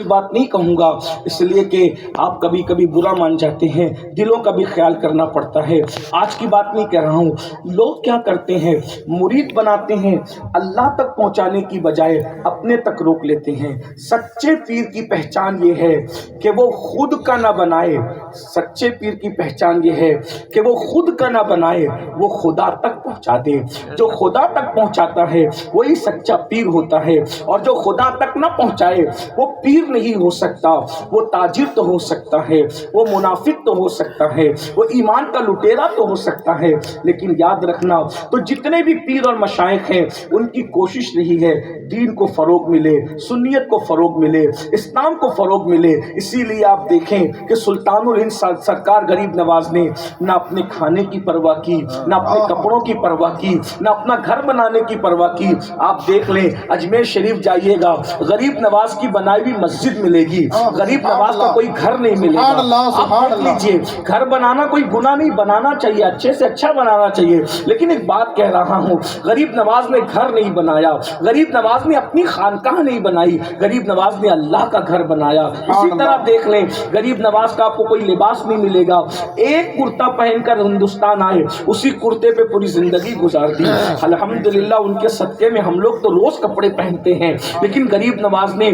کی بات نہیں کہوں گا، اس لیے کہ آپ کبھی کبھی برا مان جاتے ہیں، دلوں کا بھی خیال کرنا پڑتا ہے۔ آج کی بات نہیں کہہ رہا ہوں، لوگ کیا کرتے ہیں، مرید بناتے ہیں، اللہ تک پہنچانے کی بجائے اپنے تک روک لیتے ہیں۔ سچے پیر کی پہچان یہ ہے کہ وہ خود کا نہ بنائے، سچے پیر کی پہچان یہ ہے کہ وہ خود کا نہ بنائے، وہ خدا تک پہنچا دے۔ جو خدا تک پہنچاتا ہے وہی سچا پیر ہوتا ہے، اور جو خدا تک نہ پہنچائے وہ پیر نہیں ہو سکتا۔ وہ تاجر تو ہو سکتا ہے، وہ منافق تو ہو سکتا ہے، وہ ایمان کا لٹیرا تو ہو سکتا ہے، لیکن یاد رکھنا تو جتنے بھی پیر اور مشائخ ہیں ان کی کوشش رہی ہے دین کو فروغ ملے، سنیت کو فروغ ملے، اسلام کو فروغ ملے۔ اسی لیے آپ دیکھیں کہ سلطان الہند سرکار غریب نواز نے نہ اپنے کھانے کی پرواہ کی، نہ اپنے کپڑوں کی پرواہ کی، نہ اپنا گھر بنانے کی پرواہ کی۔ آپ دیکھ لیں اجمیر شریف جائیے گا، غریب نواز کی بنائی ہوئی مسجد ملے گی، غریب نواز کا کوئی گھر نہیں ملے گا۔ آپ دیکھ لیجئے، گھر بنانا کوئی گناہ نہیں، بنانا چاہیے، اچھے سے اچھا بنانا چاہیے، لیکن ایک بات کہہ رہا ہوں، غریب نواز نے گھر نہیں بنایا، غریب نواز نے اپنی خانقاہ نہیں بنائی، غریب نواز نے اللہ کا گھر بنایا۔ اسی طرح دیکھ لیں غریب نواز کا آپ کو کوئی لباس نہیں ملے گا، ایک کرتا پہن کر ہندوستان آئے، اسی کرتے پہ پوری زندگی گزار دی۔ الحمدللہ ان کے صدقے میں ہم لوگ تو روز کپڑے پہنتے ہیں، لیکن غریب نواز نے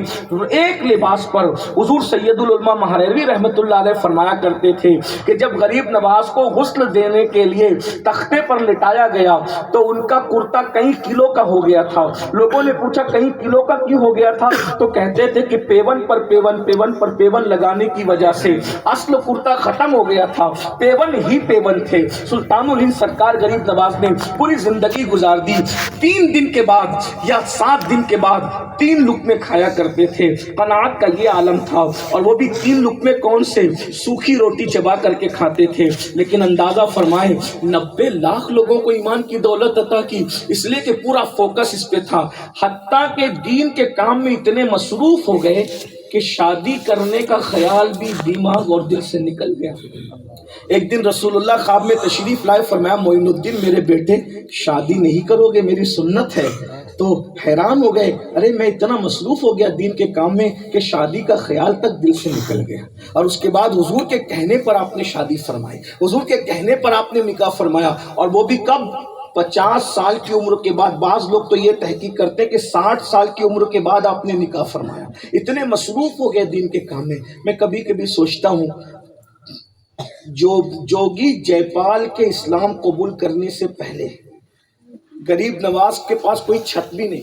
ایک لباس پر، حضور سید العلماء مہروی رحمت اللہ علیہ فرمایا کرتے تھے کہ جب غریب نواز کو غسل دینے کے لیے تختے پر لٹایا گیا تو ان کا کرتا کئی کلو کا ہو گیا تھا۔ لوگوں نے پوچھا کئی کلو کا کیوں ہو گیا تھا؟ تو کہتے تھے کہ پیون پر پیون، پیون پر پیون لگانے کی وجہ سے اصل کرتا ختم ہو گیا تھا، پیون ہی پیون تھے۔ سلطان الہند سرکار غریب نواز نے پوری زندگی گزار دی، 3 دن کے بعد یا 7 دن کے بعد 3 لقمے کھایا کرتے تھے۔ قناعت کا یہ عالم تھا، اور وہ بھی 3 لقمے کون سے؟ سوکھی روٹی چبا کر کے کھاتے تھے۔ لیکن اندازہ فرمائیں 90 لاکھ لوگوں کو ایمان کی دولت عطا کی، اس لیے کہ پورا فوکس اس پہ تھا۔ حتیٰ کہ دین کے کام میں اتنے مصروف ہو گئے کہ شادی کرنے کا خیال بھی دماغ اور دل سے نکل گیا۔ ایک دن رسول اللہ خواب میں تشریف لائے، فرمایا معین الدین میرے بیٹے شادی نہیں کرو گے، میری سنت ہے۔ تو حیران ہو گئے، ارے میں اتنا مصروف ہو گیا دین کے کام میں کہ شادی کا خیال تک دل سے نکل گیا۔ اور اس کے بعد حضور کے کہنے پر آپ نے شادی فرمائی، حضور کے کہنے پر آپ نے نکاح فرمایا، اور وہ بھی کب؟ 50 سال کی عمر کے بعد۔ بعض لوگ تو یہ تحقیق کرتے ہیں کہ 60 سال کی عمر کے بعد آپ نے نکاح فرمایا۔ اتنے مصروف ہو گئے دین کے کام میں۔ میں کبھی کبھی سوچتا ہوں جوگی جے پال کے اسلام قبول کرنے سے پہلے غریب نواز کے پاس کوئی چھت بھی نہیں،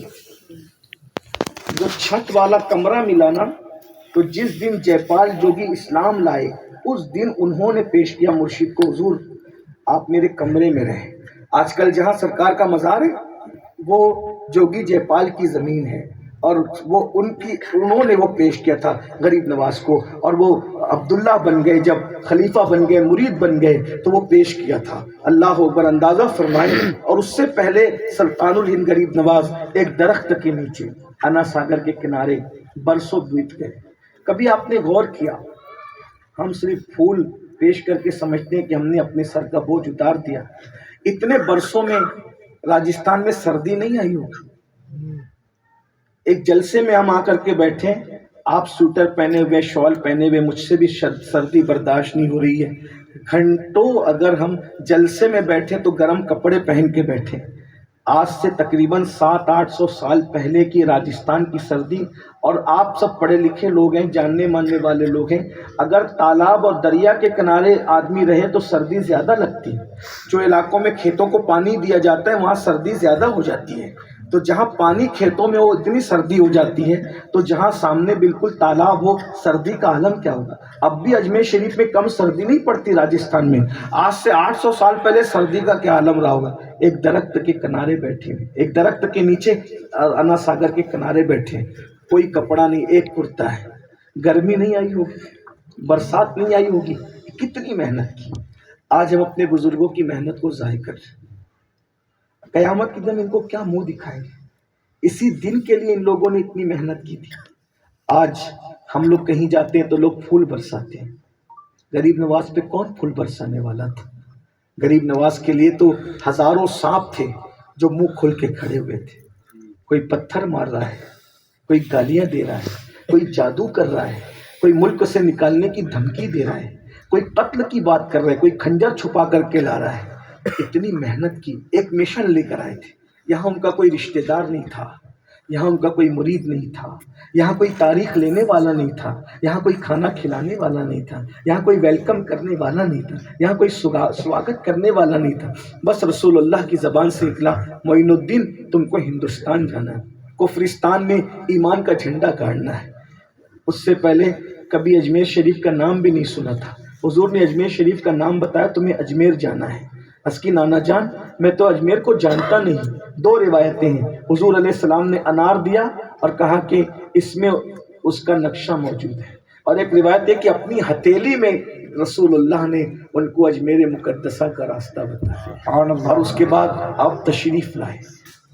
جو چھت والا کمرہ ملا نا، تو جس دن جے پال جوگی اسلام لائے اس دن انہوں نے پیش کیا مرشد کو، حضور آپ میرے کمرے میں رہیں۔ آج کل جہاں سرکار کا مزار ہے وہ جوگی جے پال کی زمین ہے، اور وہ انہوں نے وہ پیش کیا تھا غریب نواز کو، اور وہ عبداللہ بن گئے، جب خلیفہ بن گئے، مرید بن گئے، تو وہ پیش کیا تھا۔ اللہ اکبر، اندازہ فرمائیں۔ اور اس سے پہلے سلطان الہند غریب نواز ایک درخت کے نیچے انا ساگر کے کنارے برسوں بیت گئے۔ کبھی آپ نے غور کیا، ہم صرف پھول پیش کر کے سمجھتے ہیں کہ ہم نے اپنے سر کا بوجھ اتار دیا، اتنے برسوں میں راجستھان میں سردی نہیں آئی ہوگی۔ ایک جلسے میں ہم آ کر کے بیٹھے، آپ سوٹر پہنے ہوئے، شال پہنے ہوئے، مجھ سے بھی سردی برداشت نہیں ہو رہی ہے، گھنٹوں اگر ہم جلسے میں بیٹھے تو گرم کپڑے پہن کے بیٹھے۔ آج سے تقریباً 700-800 سال پہلے کی راجستھان کی سردی، اور آپ سب پڑھے لکھے لوگ ہیں، جاننے ماننے والے لوگ ہیں، اگر تالاب اور دریا کے کنارے آدمی رہے تو سردی زیادہ لگتی ہے۔ جو علاقوں میں کھیتوں کو پانی دیا جاتا ہے وہاں سردی زیادہ ہو جاتی ہے، تو جہاں پانی کھیتوں میں ہو اتنی سردی ہو جاتی ہے، تو جہاں سامنے بالکل تالاب ہو سردی کا عالم کیا ہوگا۔ اب بھی اجمیر شریف میں کم سردی نہیں پڑتی راجستھان میں، آج سے 800 سال پہلے سردی کا کیا عالم رہا ہوگا۔ ایک درخت کے کنارے بیٹھے، ایک درخت کے نیچے انا ساگر کے کنارے بیٹھے، کوئی کپڑا نہیں، ایک کرتا ہے۔ گرمی نہیں آئی ہوگی، برسات نہیں آئی ہوگی، کتنی محنت کی۔ آج ہم اپنے بزرگوں کی محنت کو ضائع کر رہے ہیں۔ قیامت کے دن ان کو کیا منہ دکھائیں گے؟ اسی دن کے لیے ان لوگوں نے اتنی محنت کی تھی۔ آج ہم لوگ کہیں جاتے ہیں تو لوگ پھول برساتے ہیں، غریب نواز پہ کون پھول برسانے والا تھا؟ غریب نواز کے لیے تو ہزاروں سانپ تھے جو منہ کھل کے کھڑے ہوئے تھے۔ کوئی پتھر مار رہا ہے، کوئی گالیاں دے رہا ہے، کوئی جادو کر رہا ہے، کوئی ملک سے نکالنے کی دھمکی دے رہا ہے، کوئی قتل کی بات کر رہا ہے، کوئی کھنجر چھپا کر کے لا رہا ہے۔ اتنی محنت کی، ایک مشن لے کر آئے تھے۔ یہاں ان کا کوئی رشتہ دار نہیں تھا، یہاں ان کا کوئی مرید نہیں تھا، یہاں کوئی تاریخ لینے والا نہیں تھا، یہاں کوئی کھانا کھلانے والا نہیں تھا، یہاں کوئی ویلکم کرنے والا نہیں تھا، یہاں کوئی سواگت کرنے والا نہیں تھا۔ بس رسول اللہ کی زبان سے نکلا، معین الدین تم کو ہندوستان جانا ہے، کفرستان میں ایمان کا جھنڈا گاڑنا ہے۔ اس سے پہلے کبھی اجمیر شریف کا نام بھی نہیں سنا تھا۔ حضور نے اجمیر شریف کا نام بتایا، تمہیں اجمیر جانا ہے۔ اس کی نانا جان میں تو اجمیر کو جانتا نہیں۔ دو روایتیں ہیں، حضور علیہ السلام نے انار دیا اور کہا کہ اس میں اس کا نقشہ موجود ہے، اور ایک روایت ہے کہ اپنی ہتھیلی میں رسول اللہ نے ان کو اجمیر مقدسہ کا راستہ بتایا، اور اس کے بعد آپ تشریف لائے۔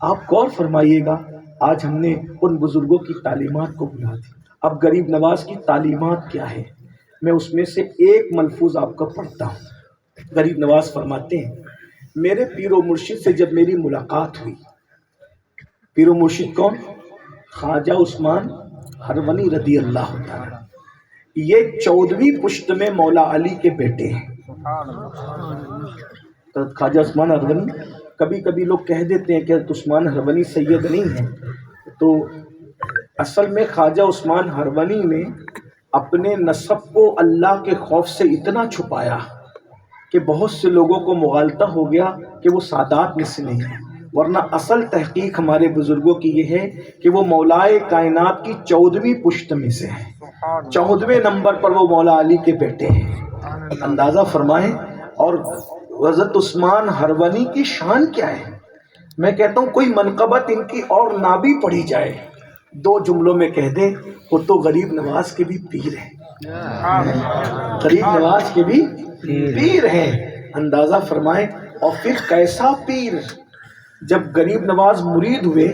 آپ غور فرمائیے گا، آج ہم نے ان بزرگوں کی تعلیمات کو بلا دی۔ اب غریب نواز کی تعلیمات کیا ہے، میں اس میں سے ایک ملفوظ آپ کو پڑھتا ہوں۔ غریب نواز فرماتے ہیں، میرے پیر و مرشد سے جب میری ملاقات ہوئی، پیر و مرشد کون؟ خواجہ عثمان ہرونی رضی اللہ تعالیٰ، یہ 14ویں پشت میں مولا علی کے بیٹے ہیں۔ تو خواجہ عثمان ہرونی، کبھی کبھی لوگ کہہ دیتے ہیں کہ عثمان ہرونی سید نہیں ہے، تو اصل میں خواجہ عثمان ہرونی نے اپنے نسب کو اللہ کے خوف سے اتنا چھپایا کہ بہت سے لوگوں کو مغالطہ ہو گیا کہ وہ سادات میں سے نہیں ہے، ورنہ اصل تحقیق ہمارے بزرگوں کی یہ ہے کہ وہ مولائے کائنات کی 14ویں پشت میں سے ہے، 14ویں نمبر پر وہ مولا علی کے بیٹے ہیں۔ اندازہ فرمائیں، اور حضرت عثمان ہرونی کی شان کیا ہے۔ میں کہتا ہوں کوئی منقبت ان کی اور نہ بھی پڑھی جائے، 2 جملوں میں کہہ دیں، وہ تو غریب نواز کے بھی پیر ہیں، غریب نواز کے بھی پیر ہیں۔ اندازہ فرمائیں، اور پھر کیسا پیر، جب غریب نواز مرید ہوئے،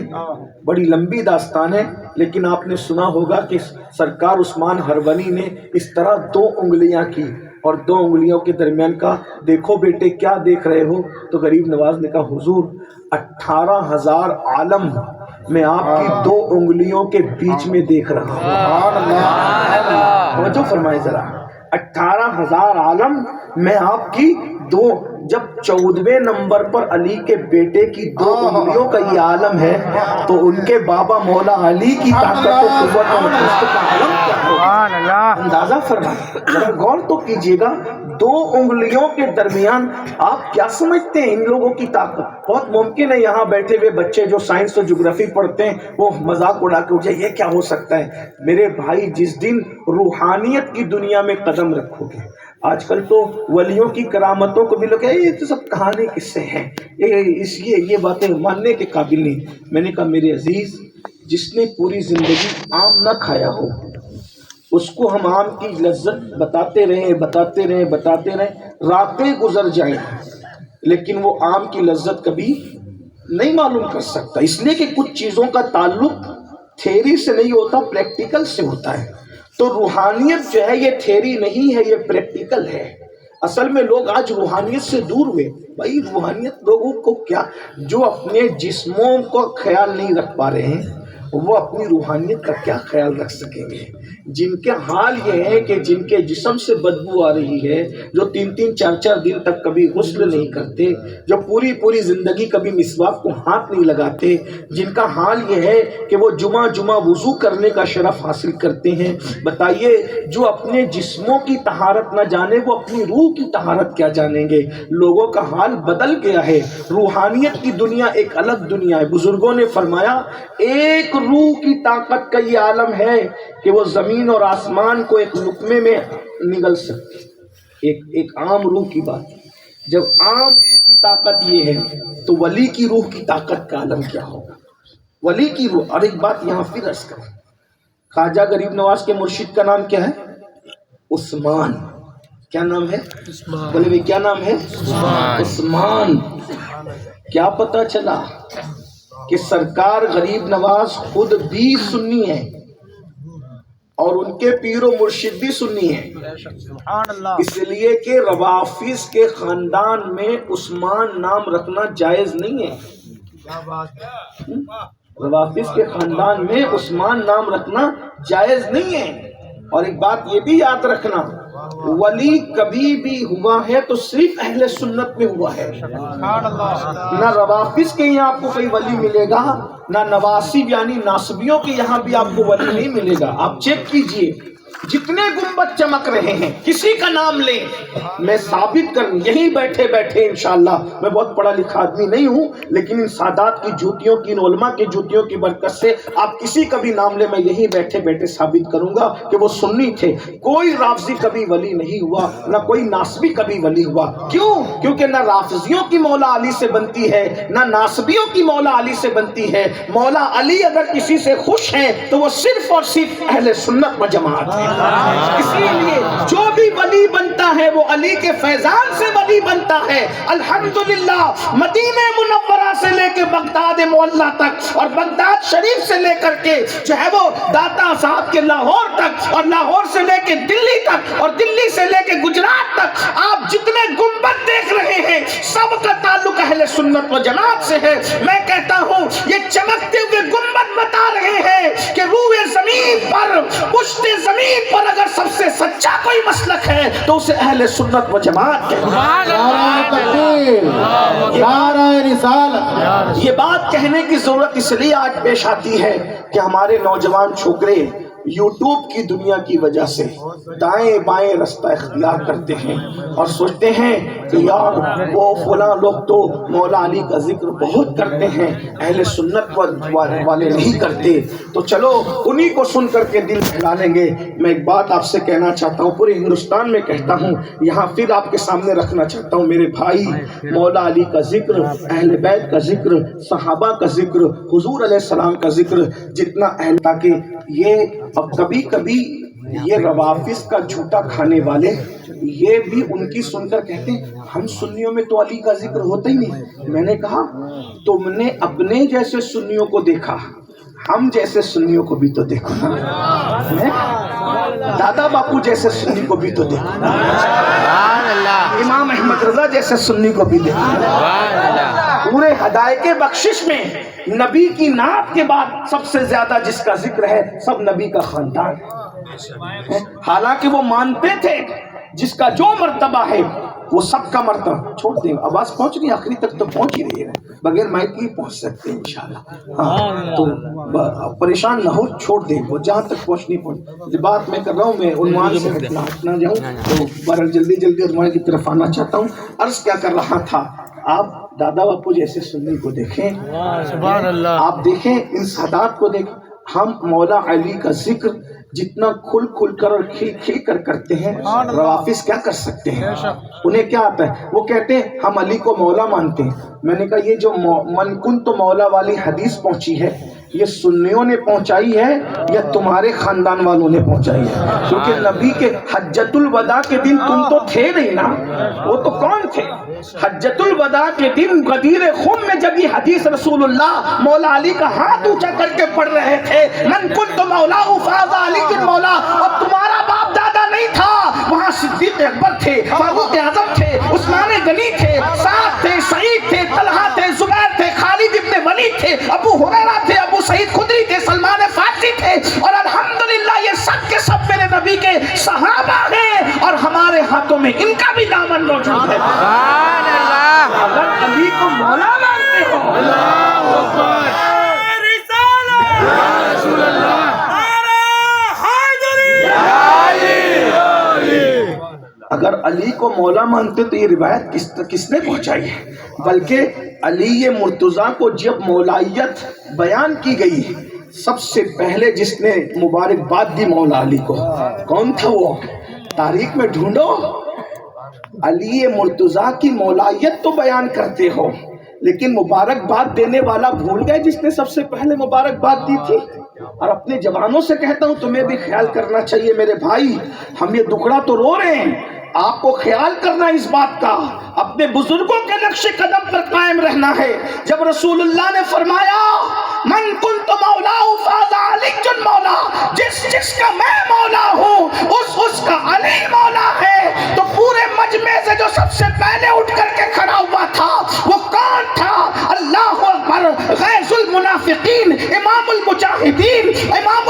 بڑی لمبی داستان ہے، لیکن آپ نے سنا ہوگا کہ سرکار عثمان ہرونی نے اس طرح 2 انگلیاں کی، اور 2 انگلیوں کے درمیان کا دیکھو بیٹے کیا دیکھ رہے ہو، تو غریب نواز نے کہا حضور 18,000 عالم میں آپ کی 2 انگلیوں کے بیچ میں دیکھ رہا ہوں۔ توجہ فرمائے ذرا، 18,000 عالم میں آپ کی 2، جب 14ویں نمبر پر علی کے بیٹے کی 2 انگلیوں کا یہ عالم ہے، تو ان کے بابا مولا علی کی طاقت و قوت اور حسن کا عالم کیا ہوگا؟ اندازہ فرمائیں، ذرا غور تو کیجیے گا، 2 انگلیوں کے درمیان آپ کیا سمجھتے ہیں ان لوگوں کی طاقت؟ بہت ممکن ہے یہاں بیٹھے ہوئے بچے جو سائنس اور جغرافی پڑھتے ہیں وہ مذاق اڑا کے اٹھ جائے، یہ کیا ہو سکتا ہے؟ میرے بھائی، جس دن روحانیت کی دنیا میں قدم رکھو گے، آج کل تو ولیوں کی کرامتوں کو بھی لوگ کہتے ہیں یہ تو سب کہانی قصے ہیں، یہ باتیں ماننے کے قابل نہیں۔ میں نے کہا میرے عزیز، جس نے پوری زندگی آم نہ کھایا ہو، اس کو ہم آم کی لذت بتاتے رہیں، راتیں گزر جائیں، لیکن وہ آم کی لذت کبھی نہیں معلوم کر سکتا، اس لیے کہ کچھ چیزوں کا تعلق تھیری سے نہیں ہوتا، پریکٹیکل سے ہوتا ہے۔ تو روحانیت جو ہے یہ تھیری نہیں ہے، یہ پریکٹیکل ہے۔ اصل میں لوگ آج روحانیت سے دور ہوئے۔ بھائی روحانیت لوگوں کو کیا، جو اپنے جسموں کا خیال نہیں رکھ پا رہے ہیں وہ اپنی روحانیت کا کیا خیال رکھ سکیں گے؟ جن کے حال یہ ہے کہ جن کے جسم سے بدبو آ رہی ہے، جو 3-3 4-4 دن تک کبھی غسل نہیں کرتے، جو پوری زندگی کبھی مسواک کو ہاتھ نہیں لگاتے، جن کا حال یہ ہے کہ وہ جمعہ وضو کرنے کا شرف حاصل کرتے ہیں، بتائیے جو اپنے جسموں کی طہارت نہ جانے وہ اپنی روح کی طہارت کیا جانیں گے؟ لوگوں کا حال بدل گیا ہے۔ روحانیت کی دنیا ایک الگ دنیا ہے۔ بزرگوں نے فرمایا ایک روح کی طاقت کا یہ عالم ہے کہ وہ زمین اور آسمان کو ایک لقمے میں نگل سکتی، ایک عام روح کی بات۔ جب عام روح کی طاقت یہ ہے تو ولی کی روح کی طاقت کا عالم کیا ہوگا؟ ولی کی روح۔ اور ایک بات یہاں پھر عرض کریں، خواجہ غریب نواز کے مرشد کا نام کیا ہے؟ عثمان۔ کیا نام ہے؟ بولے بھائی کیا نام ہے؟ عثمان۔ کیا پتا چلا کہ سرکار غریب نواز خود بھی سنی ہے اور ان کے پیر و مرشد بھی سنی ہے، اس لیے کہ روافظ کے خاندان میں عثمان نام رکھنا جائز نہیں ہے۔ روافظ کے خاندان میں عثمان نام رکھنا جائز نہیں ہے. اور ایک بات یہ بھی یاد رکھنا، ولی کبھی بھی ہوا ہے تو صرف اہل سنت میں ہوا ہے. نہ روافظ کے یہاں آپ کو کوئی ولی ملے گا، نہ نواسب یعنی ناصبیوں کے یہاں بھی آپ کو ولی نہیں ملے گا. آپ چیک کیجئے جتنے گنبد چمک رہے ہیں، کسی کا نام لیں، میں ثابت کروں یہیں بیٹھے بیٹھے انشاءاللہ، میں بہت پڑھا لکھا آدمی نہیں ہوں، لیکن ان سادات کی جوتیوں کی، ان علماء کی جوتیوں کی برکت سے آپ کسی کا بھی نام لیں، میں یہیں بیٹھے بیٹھے ثابت کروں گا کہ وہ سنی تھے. کوئی رافضی کبھی ولی نہیں ہوا، نہ کوئی ناصبی کبھی ولی ہوا. کیوں؟ کیونکہ نہ رافضیوں کی مولا علی سے بنتی ہے، نہ ناصبیوں کی مولا علی سے بنتی ہے. مولا علی اگر کسی سے خوش ہیں تو وہ صرف اور صرف اہل سنت و جماعت ہے. اسی لیے جو بھی ولی بنتا ہے وہ علی کے فیضان سے ولی بنتا ہے. الحمدللہ مدینہ منورہ سے لے کے بغداد معلیٰ تک، اور بغداد شریف سے لے کر کے جو ہے وہ داتا صاحب کے لاہور تک، اور لاہور سے لے کے دلی تک، اور دلی سے لے کے گجرات تک، آپ جتنے گنبد دیکھ رہے ہیں سب کا تعلق اہل سنت و جماعت سے ہے. میں کہتا ہوں یہ چمکتے ہوئے گنبد بتا رہے ہیں کہ روئے زمین پر، پشت زمین پر اگر سب سے سچا کوئی مسلک ہے تو اسے اہل سنت و جماعت کہتے ہیں. نعرہ تکبیر، نعرہ رسالت. یہ بات کہنے کی ضرورت اس لیے آج پیش آتی ہے کہ ہمارے نوجوان چھوکرے یوٹیوب کی دنیا کی وجہ سے دائیں بائیں رستہ اختیار کرتے ہیں اور سوچتے ہیں کہ یار وہ فلاں لوگ تو مولا علی کا ذکر بہت کرتے ہیں، اہل سنت والے نہیں کرتے، تو چلو انہی کو سن کر کے دل بہلا لیں گے. میں ایک بات آپ سے کہنا چاہتا ہوں، پورے ہندوستان میں کہتا ہوں، یہاں پھر آپ کے سامنے رکھنا چاہتا ہوں، میرے بھائی، مولا علی کا ذکر، اہل بیت کا ذکر، صحابہ کا ذکر، حضور علیہ السلام کا ذکر جتنا اہل، تاکہ یہ اب کبھی کبھی یہ روافظ کا جھوٹا کھانے والے یہ بھی ان کی سن کر کہتے ہیں ہم سنیوں میں تو علی کا ذکر ہوتا ہی نہیں. میں نے کہا تم نے اپنے جیسے سنیوں کو دیکھا، ہم جیسے سنیوں کو بھی تو دیکھو نا، دادا باپو جیسے سنی کو بھی تو دیکھو نا، امام احمد رضا جیسے سنی کو بھی دیکھو نا. پورے ہدایت بخشش میں نبی کی نعت کے بعد سب سے زیادہ جس کا ذکر ہے سب نبی کا خاندان ہے. حالانکہ وہ مانتے تھے جس کا جو مرتبہ ہے وہ سب کا مرتبہ. چھوڑ دیں، آواز پہنچ رہی ہے، آخری تک تو پہنچ ہی رہی ہے، بغیر مائک کی پہنچ سکتے ہیں انشاءاللہ. ہاں تو پریشان نہ ہو، چھوڑ دیں، وہ جہاں تک پہنچنی پہنچ. بات میں کر رہا ہوں، میں عنوان سے ہٹ نہ جاؤں تو بہرحال جلدی جلدی عنوان کی طرف آنا چاہتا ہوں. عرض کیا کر رہا تھا، آپ دادا باپو جیسے سنی کو دیکھیں، سبحان اللہ، آپ دیکھیں ان سادات کو دیکھیں. ہم مولا علی کا ذکر جتنا کھل کھل کر اور کھل کھل کر کرتے ہیں، روافظ کیا کر سکتے ہیں؟ انہیں کیا آتا ہے؟ وہ کہتے ہیں ہم علی کو مولا مانتے ہیں. میں نے کہا یہ جو من کن تو مولا والی حدیث پہنچی ہے یہ سنیوں نے پہنچائی ہے یا تمہارے خاندان والوں نے پہنچائی ہے؟ کیونکہ نبی کے حجت الوداع کے دن تم تو تھے نہیں نا، وہ تو کون تھے؟ حجت الوداع کے دن غدیر خم میں جب یہ حدیث رسول اللہ مولا علی کا ہاتھ اونچا کر کے پڑھ رہے تھے، من کنت مولا فاز علی کے مولا، اور تمہارا باپ دادا نہیں تھا، وہاں صدیق اکبر تھے، فاروق اعظم تھے، عثمان غنی تھے، سعد تھے، سعید تھے، طلحہ تھے، زبیر تھے، خالد ابن ولید تھے، ابو ہریرہ تھے، ابو سعید خدری تھے، سلمان فارسی تھے، اور الحمدللہ یہ سب کے سب میرے نبی کے صحابہ ہیں، اور ہمارے ہاتھوں میں ان کا بھی دامن موجود ہے. اگر علی کو مولا مانتے ہو، اللہ اکبر، رسالت، اگر علی کو مولا مانتے تو یہ روایت کس نے پہنچائی ہے؟ بلکہ علی مرتضیٰ کو جب مولائیت بیان کی گئی سب سے پہلے جس نے مبارکباد دی مولا علی کو کون تھا؟ وہ تاریخ میں ڈھونڈو. علی مرتضیٰ کی مولائیت تو بیان کرتے ہو لیکن مبارکباد دینے والا بھول گئے جس نے سب سے پہلے مبارکباد دی تھی. اور اپنے جوانوں سے کہتا ہوں تمہیں بھی خیال کرنا چاہیے میرے بھائی، ہم یہ دکھڑا تو رو رہے ہیں، آپ کو خیال کرنا اس بات کا، اپنے بزرگوں کے نقش قدم پر قائم رہنا ہے. جب رسول اللہ نے فرمایا من کنت مولا فاز علی مولا، جس کا میں مولا ہوں اس کا علی مولا ہے، تو پورے مجمع سے جو سب سے پہلے اٹھ کر کے کھڑا ہوا تھا وہ کون تھا؟ اللہ اکبر، غیث المنافقین، امام المجاہدین، امام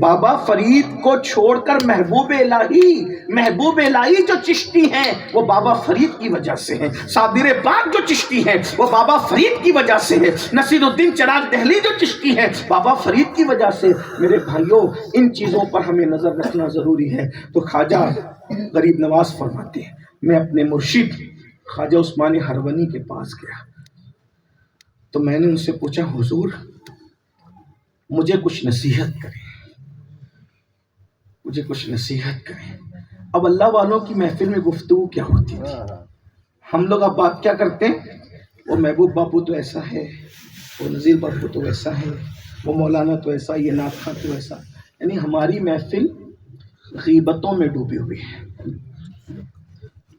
بابا فرید کو چھوڑ کر محبوب الہی جو چشتی ہیں وہ بابا فرید کی وجہ سے ہیں، صابر پاک جو چشتی ہیں وہ بابا فرید کی وجہ سے ہے، نصیر الدین چراغ دہلی جو چشتی ہیں بابا فرید کی وجہ سے۔ میرے بھائیوں ان چیزوں پر ہمیں نظر رکھنا ضروری ہے۔ تو خواجہ غریب نواز فرماتے ہیں میں اپنے مرشد خواجہ عثمان ہرونی کے پاس گیا تو میں نے ان سے پوچھا حضور مجھے کچھ نصیحت کریں، مجھے کچھ نصیحت کریں۔ اب اللہ والوں کی محفل میں گفتگو کیا ہوتی تھی، ہم لوگ اب بات کیا کرتے ہیں، وہ محبوب باپو تو ایسا ہے، وہ نذیر باپو تو ایسا ہے، وہ مولانا تو ایسا، یہ نعت خواں تو ایسا، یعنی ہماری محفل غیبتوں میں ڈوبی ہوئی ہے۔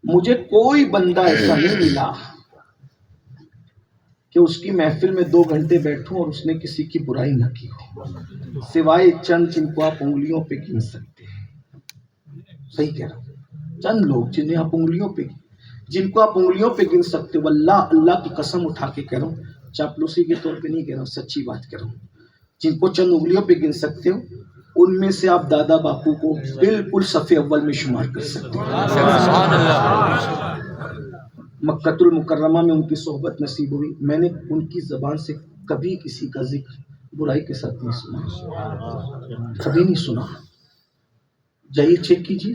مجھے کوئی بندہ ایسا نہیں ملا کہ اس کی محفل میں 2 گھنٹے بیٹھوں اور اس نے کسی کی برائی نہ کی ہو، سوائے چند جن کو آپ انگلیوں پہ گن سکتے ہیں۔ صحیح کہہ رہا ہوں، چند لوگ جن کو آپ انگلیوں پہ گن سکتے ہو، اللہ کی قسم اٹھا کے کہہ رہا ہوں، چاپلوسی کے طور پہ نہیں کہہ رہا ہوں، سچی بات کہہ رہا ہوں، جن کو چند انگلیوں پہ گن سکتے ہو ان میں سے آپ دادا باپو کو بالکل صف اول میں شمار کر سکتے ہیں۔ مکۃ المکرمہ میں ان کی صحبت نصیب ہوئی، میں نے ان کی زبان سے کبھی کسی کا ذکر برائی کے ساتھ نہیں سنا، کبھی نہیں سنا۔ جائیے چیک کیجیے،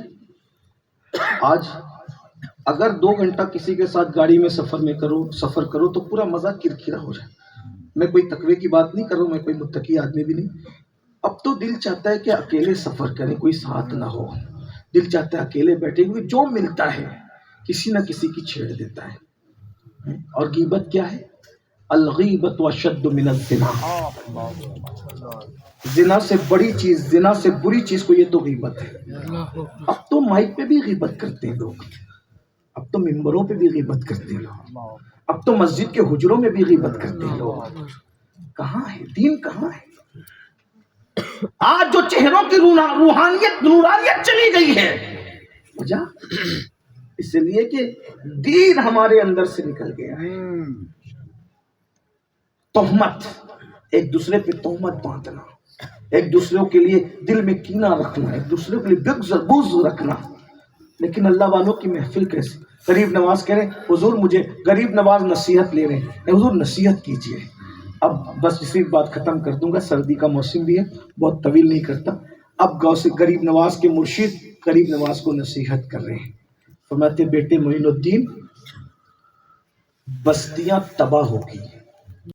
آج اگر 2 گھنٹہ کسی کے ساتھ گاڑی میں سفر کرو تو پورا مزہ کرکرا ہو جائے۔ میں کوئی تقوی کی بات نہیں کر رہا ہوں، میں کوئی متقی آدمی بھی نہیں۔ اب تو دل چاہتا ہے کہ اکیلے سفر کریں، کوئی ساتھ نہ ہو، دل چاہتا ہے اکیلے بیٹھے ہوئے جو ملتا ہے کسی نہ کسی کی چھیڑ دیتا ہے۔ اور غیبت کیا ہے؟ الغیبت اشد من الزنا، زنا سے بڑی چیز، زنا سے بری چیز کو یہ تو غیبت ہے۔ اب تو مائک پہ بھی غیبت کرتے ہیں لوگ، اب تو ممبروں پہ بھی غیبت کرتے ہیں لوگ، اب تو مسجد کے حجروں میں بھی غیبت کرتے ہیں لوگ۔ کہاں ہے دین، کہاں ہے؟ آج جو چہروں کی روحانیت نورانیت چلی گئی ہے، وجہ اس لیے کہ دین ہمارے اندر سے نکل گیا ہے۔ تہمت، ایک دوسرے پہ تہمت باندھنا، ایک دوسرے کے لیے دل میں کینہ رکھنا، ایک دوسرے کے لیے بغض رکھنا۔ لیکن اللہ والوں کی محفل کیسے؟ غریب نواز کہہ رہے ہیں حضور مجھے، غریب نواز نصیحت لے رہے ہیں، حضور نصیحت کیجیے۔ اب بس اسی بات ختم کر دوں گا، سردی کا موسم بھی ہے، بہت طویل نہیں کرتا۔ اب غوث غریب نواز کے مرشد غریب نواز کو نصیحت کر رہے ہیں، فرماتے بیٹے معین الدین، بستیاں تباہ ہوگی،